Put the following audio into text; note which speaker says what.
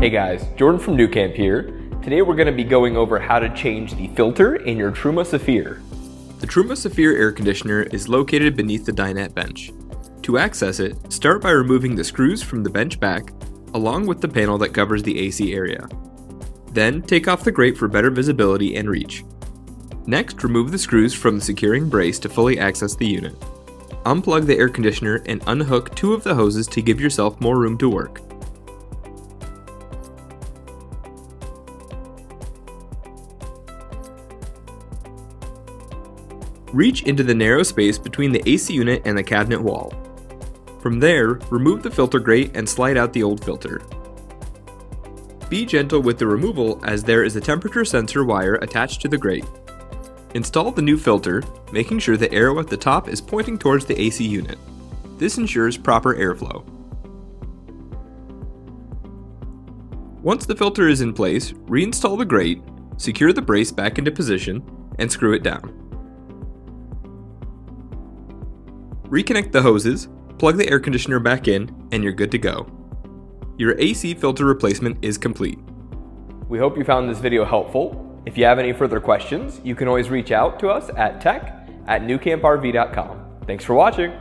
Speaker 1: Hey guys, Jordan from nuCamp here. Today we're going to be going over how to change the filter in your Truma Saphir. The Truma Saphir air conditioner is located beneath the dinette bench. To access it, start by removing the screws from the bench back, along with the panel that covers the AC area. Then take off the grate for better visibility and reach. Next, remove the screws from the securing brace to fully access the unit. Unplug the air conditioner and unhook two of the hoses to give yourself more room to work. Reach into the narrow space between the AC unit and the cabinet wall. From there, remove the filter grate and slide out the old filter. Be gentle with the removal as there is a temperature sensor wire attached to the grate. Install the new filter, making sure the arrow at the top is pointing towards the AC unit. This ensures proper airflow. Once the filter is in place, reinstall the grate, secure the brace back into position, and screw it down. Reconnect the hoses, plug the air conditioner back in, and you're good to go. Your AC filter replacement is complete. We hope you found this video helpful. If you have any further questions, you can always reach out to us at tech@nucamprv.com. Thanks for watching.